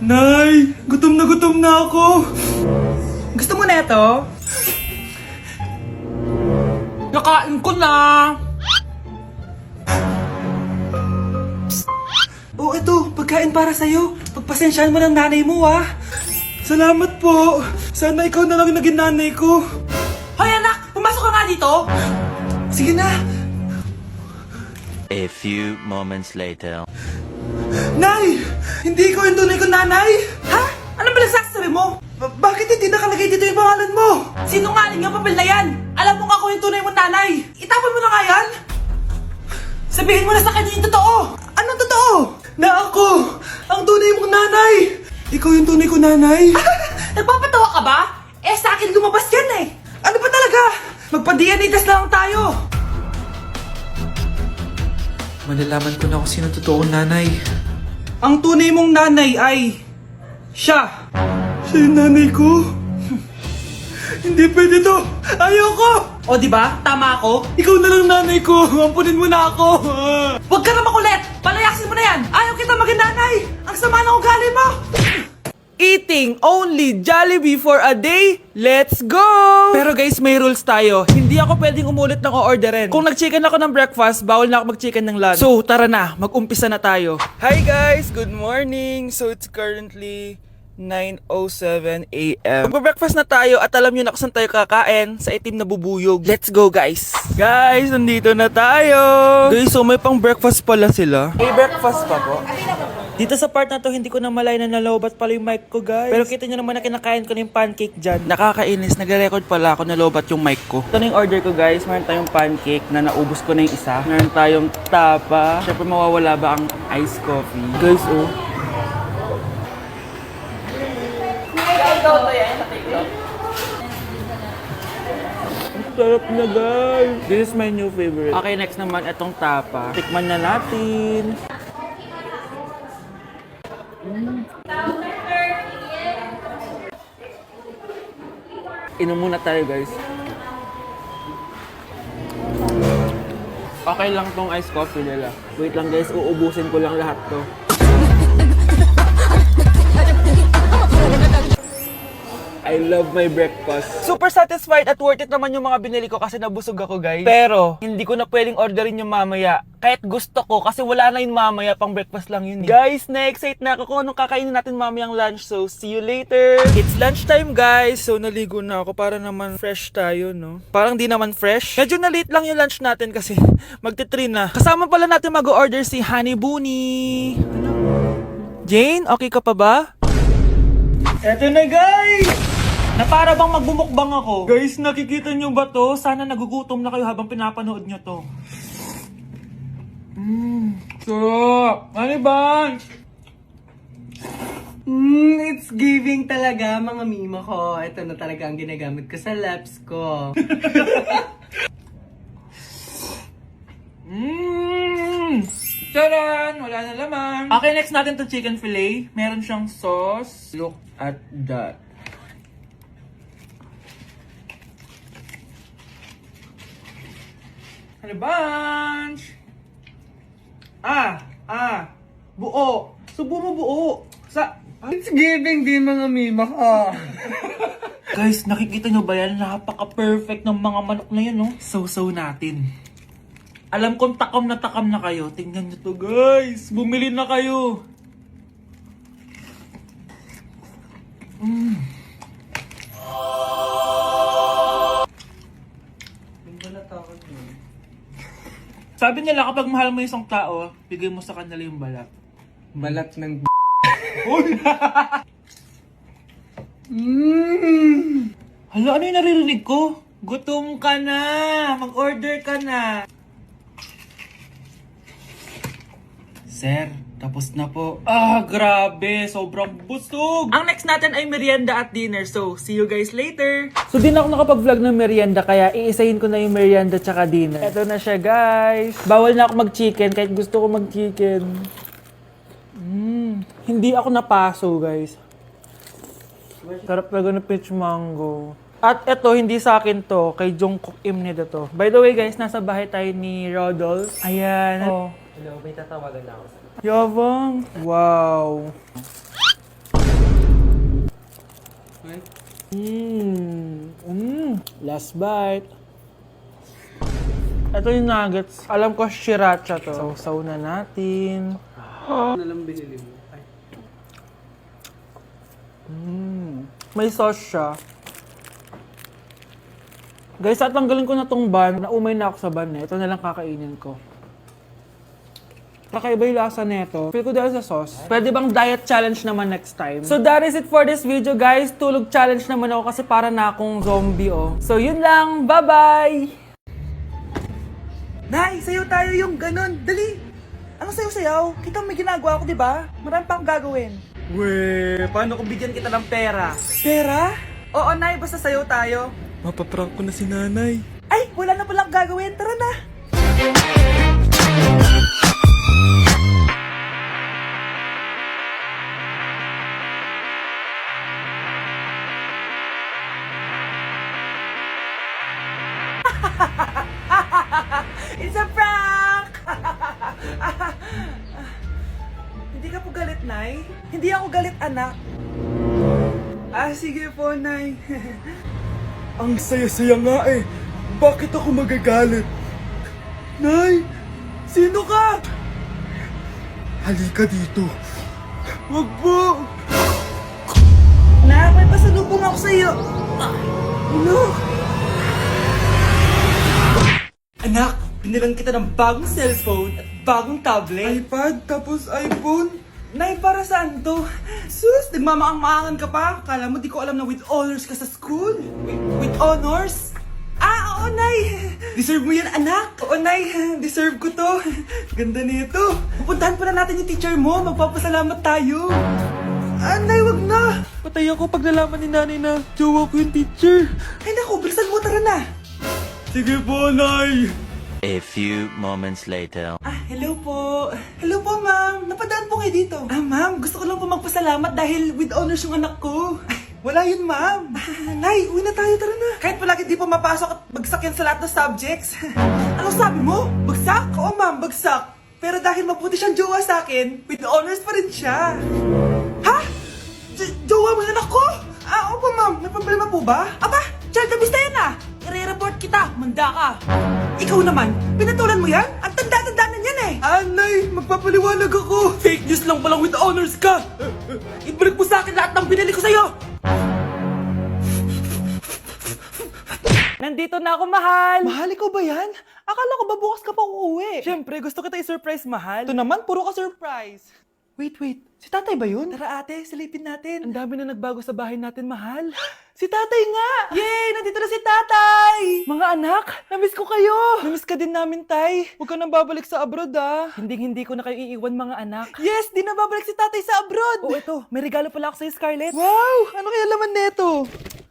Nay, gutom na ako. Gusto mo na ito? Nakain ko na! Oh, ito, pagkain para sa'yo. Pagpasensyahan mo ng nanay mo, ah. Salamat po. Sana ikaw na lang naging nanay ko. Hoy anak! Pumasok ka nga dito! Sige na. A few moments later. Nay! Hindi ko yung tunay kong nanay! Ha? Anong pinagsasabi mo? Bakit hindi nakalagay dito yung pangalan mo? Sinungaling ang papel na yan! Alam mo nga ako yung tunay mong nanay! Itapon mo na nga yan! Sabihin mo na sa kanya yung totoo! Anong totoo? Na ako! Ang tunay mong nanay! Ikaw yung tunay kong nanay? Nagpapatawa ka ba? Eh sa akin lumabas yan eh! Ano ba talaga? Magpa-DNA test na lang tayo! Malalaman ko na kung sino totoong nanay. Ang tunay mong nanay ay... siya! Siya yung nanay ko? Hindi pwede to! Ayoko! O di ba? Tama ako? Ikaw na lang nanay ko! Ampunin mo na ako! Huwag ka na makulit! Palayasin mo na yan! Ayaw kita maging nanay! Ang sama ng ugali mo! Eating only Jollibee for a day? Let's go! Pero guys, may rules tayo. Hindi ako pwedeng umulit ng o-orderin. Kung nag-chicken ako ng breakfast, bawal na ako mag-chicken ng lunch. So, tara na. Mag-umpisa na tayo. Hi guys! Good morning! So, it's currently 9:07 a.m. Magpa-breakfast na tayo at alam nyo na kung saan tayo kakain sa itim na bubuyog. Let's go guys! Guys, nandito na tayo! Guys, so may pang breakfast pala sila. May breakfast pa po? Dito sa part na to, hindi ko na malay na nalobat pala yung mic ko, guys. Pero kita nyo naman na kinakain ko na yung pancake dyan. Nakakainis, nagre-record pala ako nalobat yung mic ko. Ito na yung order ko, guys. Meron tayong pancake na naubos ko na yung isa. Meron tayong tapa. Siyempre, mawawala ba ang iced coffee? Guys, oh. Ang sarap na, guys. This is my new favorite. Okay, next naman, itong tapa. Tikman na natin. Inom muna tayo, guys. Okay lang tong iced coffee nila. Wait lang, guys. Uubusin ko lang lahat to. I love my breakfast. Super satisfied at worth it naman yung mga binili ko kasi nabusog ako, guys. Pero, hindi ko na pwedeng orderin yung mamaya. Kahit gusto ko kasi wala na yung mamaya, pang breakfast lang yun eh. Guys, na-excite na ako kung anong kakainin natin mamayang lunch. So, see you later. It's lunchtime, guys. So, naligo na ako para naman fresh tayo, no? Parang di naman fresh. Medyo na-late lang yung lunch natin kasi magti-3 na. Kasama pala natin mag-order si Honey Bunny. Jane, okay ka pa ba? Eto na, guys! Na para bang magbumukbang ako. Guys, nakikita nyo ba to? Sana nagugutom na kayo habang pinapanood nyo to. Sarap! Ano ba? It's giving talaga mga mima ko. Ito na talaga ang ginagamit ko sa laps ko. Charan! Wala na laman. Okay, next natin to chicken fillet. Meron siyang sauce. Look at that. Ano bunch? Buo. Subo mo buo. It's giving din mga mima ko. Guys, nakikita nyo ba yan? Napaka-perfect ng mga manok na yan, no? So natin. Alam kong takam na kayo. Tingnan nyo to, guys. Bumili na kayo. Sabi nila kapag mahal mo isang tao, bigay mo sa kanila yung balat. Balat ng Hala, ano yung naririnig ko? Gutom ka na! Mag-order ka na! Sir, tapos na po. Grabe! Sobrang busog! Ang next natin ay merienda at dinner. So, see you guys later! So, di na ako nakapag-vlog ng merienda, kaya iisahin ko na yung merienda tsaka dinner. Eto na siya, guys! Bawal na ako mag-chicken kahit gusto ko mag-chicken. Hindi ako napaso, guys. Sarap talaga ng peach mango. At eto, hindi sa akin to. Kay Jungkook Imnida to. By the way, guys, nasa bahay tayo ni Rodolph. Ayan. Hello, may tatawagan na ako. Yabang. Wow. Last bite. Ito yung nuggets. Alam ko sriracha to. Sausaw na natin. Ano lang binili mo? Ay. May sauce siya. Guys, tatanggalin ko na tong bun. Naumay na ako sa bun eh. Ito na lang kakainin ko. Kakaiba yung lasa nito. Feel ko dahil sa sauce. Pwede bang diet challenge naman next time? So that is it for this video, guys. Tulog challenge naman ako kasi para na akong zombie, oh. So yun lang. Bye-bye! Nay, sayo tayo yung ganun. Dali. Ano sayo-sayaw? Kita may ginagawa ko, di ba? Marami pa akong gagawin. Weh, paano kung bigyan kita ng pera? Pera? Oo, Nay. Basta sayo tayo. Mapaprank ko na si nanay. Ay, wala na palang gagawin. Tara na. It's a prank! Hindi ka po galit, Nay? Hindi ako galit, anak. Sige po, Nay. Ang saya-saya nga eh. Bakit ako magagalit? Nay! Sino ka? Halika dito. Wag po! Nak, may pasalubong ako sa'yo. Ano? Anak, binilang kita ng bagong cellphone at bagong tablet. iPad tapos iPhone? Nay, para saan to? Sus, nagmamaang-maangan ka pa? Kala mo di ko alam na with honors ka sa school? With honors? Oo, Nay! Deserve mo yan, anak! Oo, Nay! Deserve ko to! Ganda nito! Pupuntahan pa na natin yung teacher mo! Magpapasalamat tayo! Nay, wag na! Patay ako pag nalaman ni nanay na jowa ko yung teacher. Ay, naku! Bilisan mo! Tara na! Sige po, Nay! A few moments later. Hello po. Hello po, ma'am. Napadaan po kayo dito. Ma'am, gusto ko lang po magpasalamat dahil with honors yung anak ko. Wala yun, ma'am. Nay, uwi na tayo. Tara na. Kahit palagi di pa mapasok at bagsak yan sa lahat ng subjects. Ano sabi mo? Bagsak? Oo, ma'am, bagsak. Pero dahil mabuti siyang jowa sa akin, with honors pa rin siya. Ha? Jowa mo yung anak ko? Opo, ma'am. May problema po ba? Aba, child abuse na yan ah. I-report kita. Manda ka. Ikaw naman, pinatulan mo yan? Ang tanda-tanda na yan eh! Anay, magpapaliwanag ako! Fake news lang palang with honors ka! Ibalik mo sa akin lahat ng binili ko sa'yo! Nandito na ako, mahal! Mahal, ikaw ba yan? Akala ko ba bukas ka pa uuwi? Siyempre, gusto kita i-surprise, mahal. Ito naman, puro ka surprise. Wait, si tatay ba yun? Tara ate, silipin natin. Ang dami na nagbago sa bahay natin, mahal. Si tatay nga! Yay! Nandito na si tatay! Mga anak, namiss ko kayo! Namiss ka din namin, tay. Huwag ka nang babalik sa abroad, ah. Hindi ko na kayo iiwan, mga anak. Yes, di na babalik si tatay sa abroad! Oh, ito. May regalo pala ako sa'yo, Scarlett. Wow! Ano kaya laman neto?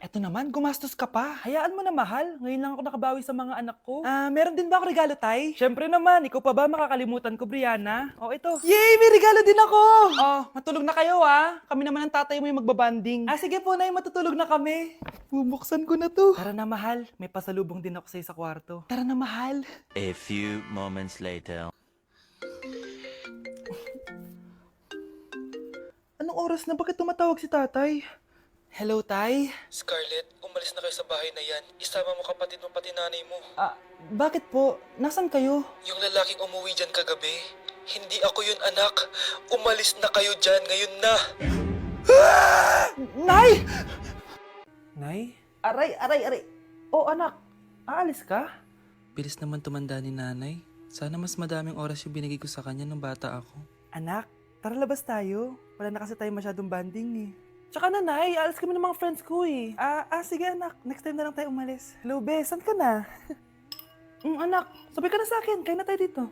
Eto naman, gumastos ka pa. Hayaan mo na, mahal. Ngayon lang ako nakabawi sa mga anak ko. Meron din ba ako regalo, tay? Siyempre naman. Ikaw pa ba makakalimutan ko, Brianna? Oh, ito. Yay! May regalo din ako! Oh, matulog na kayo, ah. Kami naman ang tatay mo yung magbabanding. Sige po, Nay, matutulog na kami. Bubuksan ko na to. Tara na, mahal. May pasalubong din ako sa'yo sa kwarto. Tara na, mahal. A few moments later. Anong oras na? Bakit tumatawag si tatay? Hello, tay. Scarlett, umalis na kayo sa bahay na yan. Isama mo kapatid mo pati nanay mo. Bakit po? Nasaan kayo? Yung lalaking umuwi dyan kagabi, hindi ako yun anak. Umalis na kayo dyan ngayon na. Nay! Nay? Aray. Oh, anak. Aalis ka? Bilis naman tumanda ni nanay. Sana mas madaming oras yung binigay ko sa kanya nung bata ako. Anak, tara labas tayo. Wala na kasi tayo masyadong banding eh. Tsaka na, Nay, alas kami ng mga friends ko eh. Sige anak, next time na lang tayo umalis. Hello, Be, saan ka na? Anak, sabay ka na sa akin, kain na tayo dito.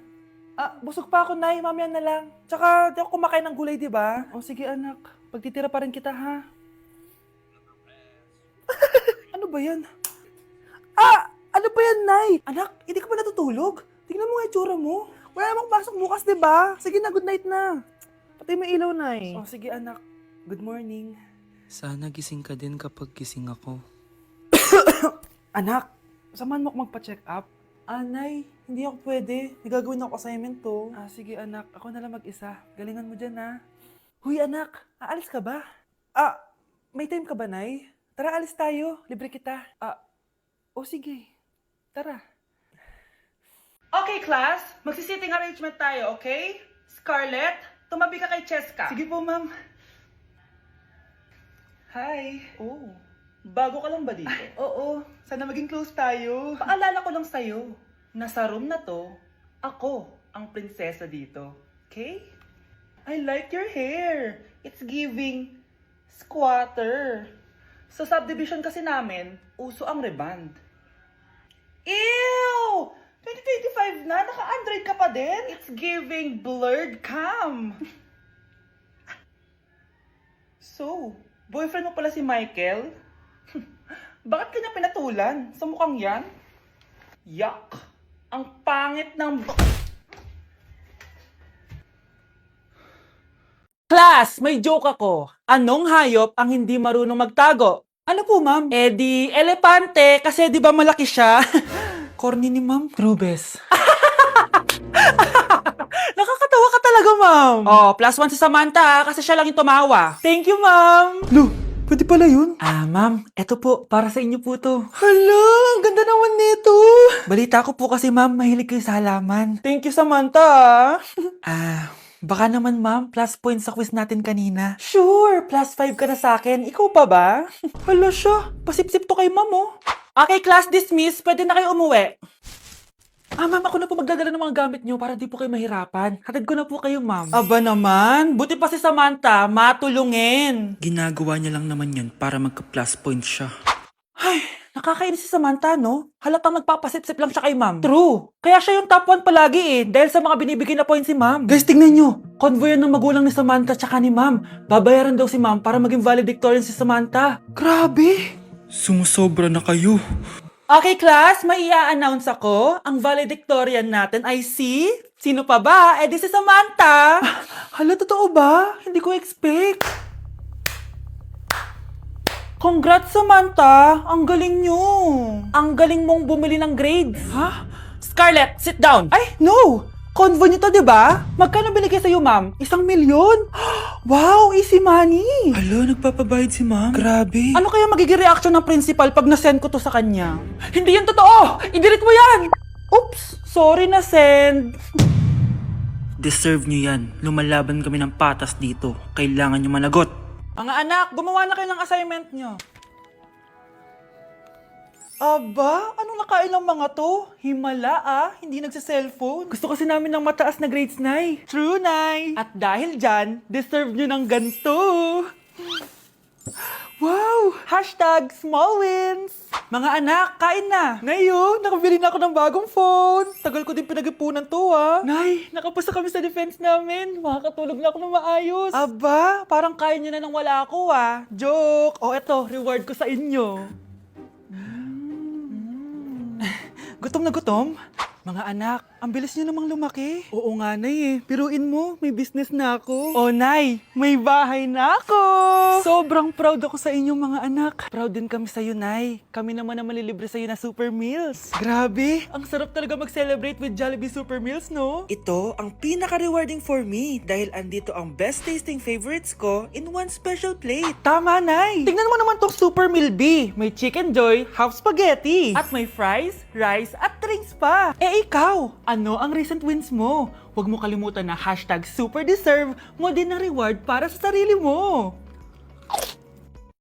Busog pa ako, Nay, mamaya na lang. Tsaka, di ako kumakain ng gulay, di ba? O sige anak, pagtitira pa rin kita, ha? Ano ba yan? Ano ba yan, Nay? Anak, hindi ka pa natutulog? Tingnan mo nga yung tsura mo. Wala namang pasok bukas, di ba? Sige na, good night na. Patay mo yung ilaw, Nay. O sige anak, good morning. Sana gising ka din kapag gising ako. Anak, samahan mo ako magpa-check up. Nay, Hindi ako pwede. May gagawin ako assignment to. Sige anak, ako na lang mag-isa. Galingan mo dyan, ha? Huy anak, aalis ka ba? May time ka ba, Nay? Tara, alis tayo. Libre kita. Sige. Tara. Okay, class. Magsisitting arrangement tayo, okay? Scarlett, tumabi ka kay Cheska. Sige po, ma'am. Hi. Oh, bago ka lang ba dito? Oo, sana maging close tayo. Paalala ko lang sa'yo, nasa room na to, ako ang prinsesa dito. Okay? I like your hair. It's giving squatter. Sa subdivision kasi namin, uso ang reband. Ew! 2025 na, naka-Android ka pa din? It's giving blurred cam. So, boyfriend mo pala si Michael? Bakit kanya pinatulan? Sa mukhang yan? Yuck! Ang pangit ng... Class, may joke ako. Anong hayop ang hindi marunong magtago? Ano po, ma'am? Di elepante kasi di ba malaki siya? Corny ni ma'am. Trubes. Nakakatawa ka talaga, ma'am. +1 si Samantha kasi siya lang yung tumawa. Thank you, ma'am. Lo, pwede pala yun? Ma'am, eto po, para sa inyo po to. Hala, ang ganda naman nito. Balita ko po kasi, ma'am, mahilig kayo sa halaman. Thank you, Samantha. Baka naman, ma'am, plus points sa quiz natin kanina. Sure, +5 ka na sa akin. Ikaw pa ba? Hala siya, pasip-sip to kay ma'am, oh. Okay, class dismiss. Pwede na kayo umuwi. Ma'am, ako na po magdadala ng mga gamit nyo para di po kayo mahirapan. Hatid ko na po kayo, ma'am. Aba naman, buti pa si Samantha, matulungin. Ginagawa niya lang naman yan para magka-plus points siya. Ay, nakakainis si Samantha, no? Halatang nagpapasip-sip lang siya kay ma'am. True. Kaya siya yung top 1 palagi dahil sa mga binibigay na points si ma'am. Guys, tingnan nyo. Convoy yan ng magulang ni Samantha tsaka ni ma'am. Babayaran daw si ma'am para maging valedictorian si Samantha. Grabe. Sumusobra na kayo. Okay, class, may i-announce ako. Ang valedictorian natin ay si... Sino pa ba? Di si Samantha. Hala, totoo ba? Hindi ko expect. Congrats, Samantha! Ang galing nyo! Ang galing mong bumili ng grades! Ha? Scarlett, sit down! Ay, no! Convo nyo to, diba? Magkano binigay sa'yo, ma'am? 1 milyon? Wow, easy money! Hala, nagpapabayad si ma'am. Grabe. Ano kaya magiging reaction ng principal pag nasend ko to sa kanya? Hindi yan totoo! I-delete mo yan! Oops! Sorry na send! Deserve nyo yan. Lumalaban kami ng patas dito. Kailangan nyo managot. Mga anak, gumawa na kayo ng assignment nyo. Aba, anong nakain ng mga to? Himala hindi nagsa-cellphone. Gusto kasi namin ng mataas na grades, Nay. True, Nay. At dahil dyan, deserve nyo ng ganito. Wow! #small wins! Mga anak, kain na! Ngayon, nakabili na ako ng bagong phone. Tagal ko din pinag-ipunan to, Nay, nakapasa kami sa defense namin. Makakatulog na ako ng maayos. Aba, parang kaya nyo na nang wala ako, Joke! Eto, reward ko sa inyo. Gutom na gutom? Mga anak, ang bilis niyo namang lumaki. Oo nga, Nay Piruin mo, may business na ako. Nay, may bahay na ako! Sobrang proud ako sa inyong mga anak. Proud din kami sa'yo, Nay. Kami naman na malilibre sa'yo na Super Meals. Grabe, ang sarap talaga mag-celebrate with Jollibee Super Meals, no? Ito ang pinaka-rewarding for me dahil andito ang best tasting favorites ko in one special plate. Tama, Nay! Tingnan mo naman tong Super Meal B. May Chicken Joy, half spaghetti. At may fries, rice, at drinks pa. Ikaw, ano ang recent wins mo? Huwag mo kalimutan na #superdeserve mo din ng reward para sa sarili mo.